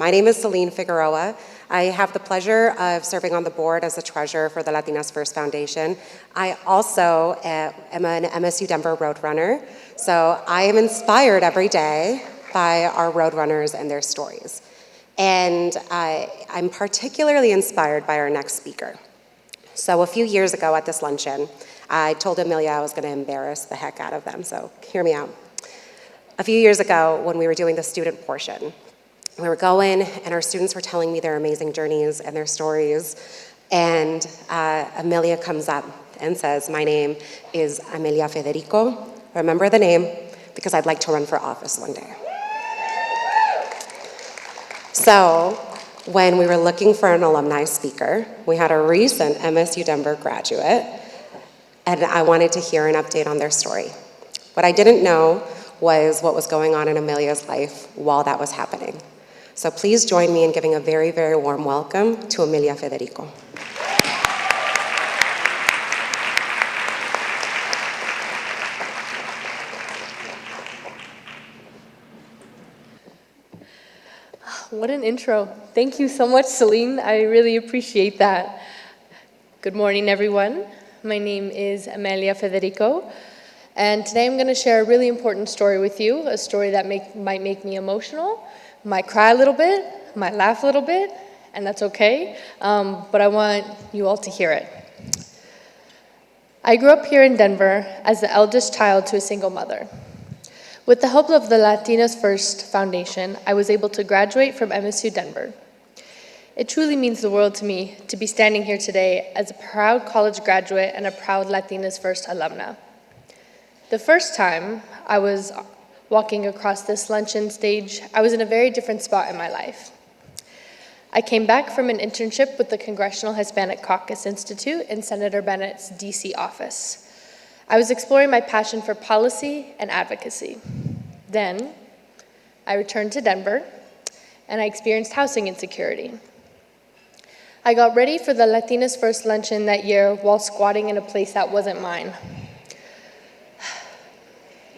My name is Celine Figueroa. I have the pleasure of serving on the board as the treasurer for the Latinas First Foundation. I also am an MSU Denver Roadrunner, so I am inspired every day by our Roadrunners and their stories. And I'm particularly inspired by our next speaker. So a few years ago at this luncheon, I told Amelia I was going to embarrass the heck out of them, so hear me out. A few years ago, when we were doing the student portion, we were going and our students were telling me their amazing journeys and their stories, and Amelia comes up and says, "My name is Amelia Federico. Remember the name because I'd like to run for office one day." So when we were looking for an alumni speaker, we had a recent MSU Denver graduate, and I wanted to hear an update on their story. What I didn't know was what was going on in Amelia's life while that was happening. So please join me in giving a very, very warm welcome to Amelia Federico. What an intro. Thank you so much, Celine. I really appreciate that. Good morning, everyone. My name is Amelia Federico, and today I'm going to share a really important story with you, a story that might make me emotional, might cry a little bit, might laugh a little bit, and that's okay, but I want you all to hear it. I grew up here in Denver as the eldest child to a single mother. With the help of the Latinas First Foundation, I was able to graduate from MSU Denver. It truly means the world to me to be standing here today as a proud college graduate and a proud Latinas First alumna. The first time I was walking across this luncheon stage, I was in a very different spot in my life. I came back from an internship with the Congressional Hispanic Caucus Institute in Senator Bennett's DC office. I was exploring my passion for policy and advocacy. Then, I returned to Denver, and I experienced housing insecurity. I got ready for the Latinas First luncheon that year while squatting in a place that wasn't mine.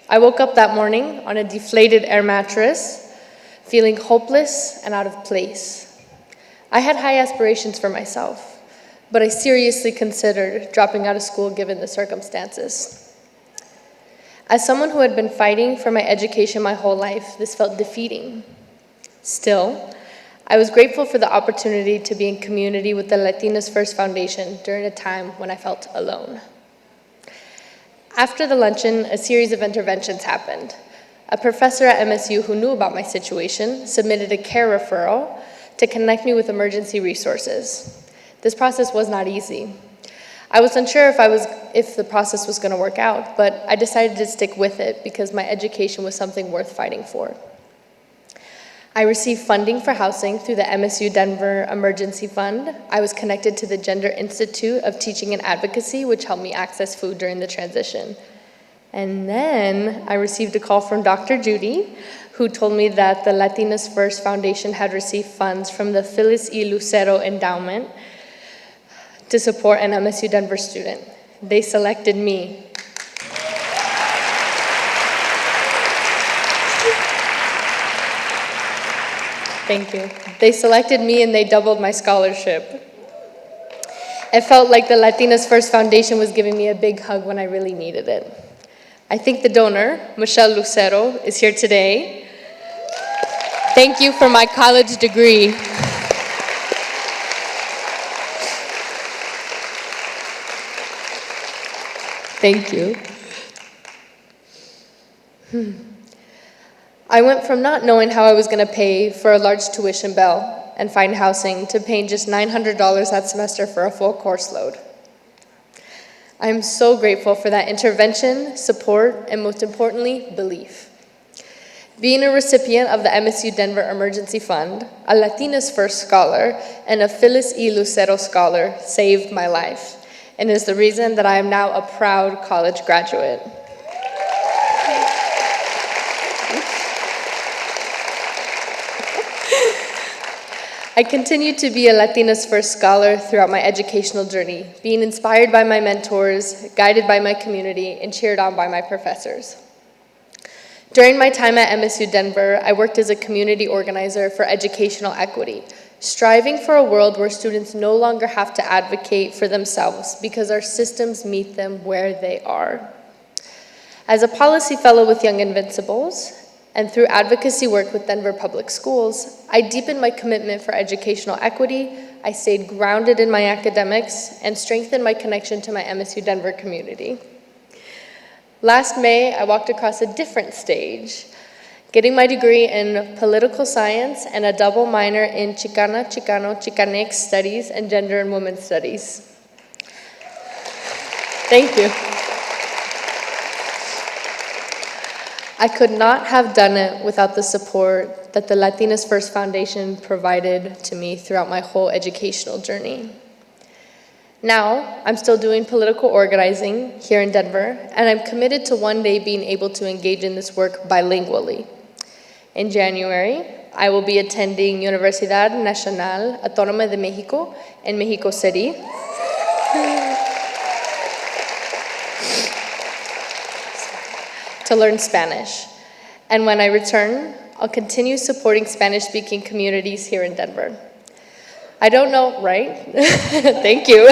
I woke up that morning on a deflated air mattress, feeling hopeless and out of place. I had high aspirations for myself, but I seriously considered dropping out of school given the circumstances. As someone who had been fighting for my education my whole life, this felt defeating. Still, I was grateful for the opportunity to be in community with the Latinas First Foundation during a time when I felt alone. After the luncheon, a series of interventions happened. A professor at MSU who knew about my situation submitted a care referral to connect me with emergency resources. This process was not easy. I was unsure if the process was going to work out, but I decided to stick with it because my education was something worth fighting for. I received funding for housing through the MSU Denver Emergency Fund. I was connected to the Gender Institute of Teaching and Advocacy, which helped me access food during the transition. And then I received a call from Dr. Judy, who told me that the Latinas First Foundation had received funds from the Phyllis E. Lucero Endowment to support an MSU Denver student. They selected me. Thank you. They selected me and they doubled my scholarship. It felt like the Latinas First Foundation was giving me a big hug when I really needed it. I think the donor, Michelle Lucero, is here today. Thank you for my college degree. Thank you. I went from not knowing how I was going to pay for a large tuition bill and find housing to paying just $900 that semester for a full course load. I am so grateful for that intervention, support, and most importantly, belief. Being a recipient of the MSU Denver Emergency Fund, a Latinas First Scholar, and a Phyllis E. Lucero Scholar saved my life, and is the reason that I am now a proud college graduate. I continue to be a Latinas First Scholar throughout my educational journey, being inspired by my mentors, guided by my community, and cheered on by my professors. During my time at MSU Denver, I worked as a community organizer for educational equity, striving for a world where students no longer have to advocate for themselves because our systems meet them where they are. As a policy fellow with Young Invincibles, and through advocacy work with Denver Public Schools, I deepened my commitment for educational equity, I stayed grounded in my academics, and strengthened my connection to my MSU Denver community. Last May, I walked across a different stage, getting my degree in political science and a double minor in Chicana, Chicano, Chicanx studies and gender and women's studies. Thank you. I could not have done it without the support that the Latinas First Foundation provided to me throughout my whole educational journey. Now, I'm still doing political organizing here in Denver, and I'm committed to one day being able to engage in this work bilingually. In January, I will be attending Universidad Nacional Autónoma de México in Mexico City. To learn Spanish. And when I return, I'll continue supporting Spanish-speaking communities here in Denver. I don't know, right? Thank you.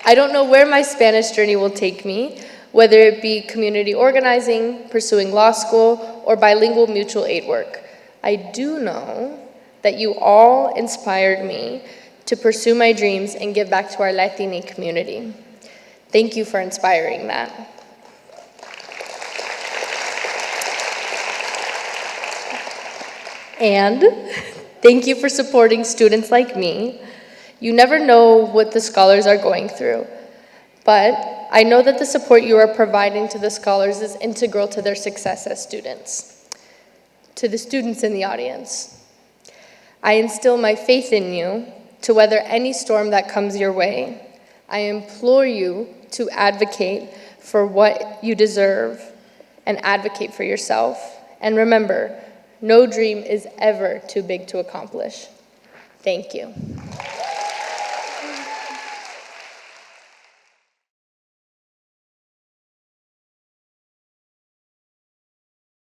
I don't know where my Spanish journey will take me, whether it be community organizing, pursuing law school, or bilingual mutual aid work. I do know that you all inspired me to pursue my dreams and give back to our Latini community. Thank you for inspiring that. And thank you for supporting students like me. You never know what the scholars are going through, but I know that the support you are providing to the scholars is integral to their success as students. To the students in the audience, I instill my faith in you to weather any storm that comes your way. I implore you to advocate for what you deserve and advocate for yourself. And remember, no dream is ever too big to accomplish. Thank you.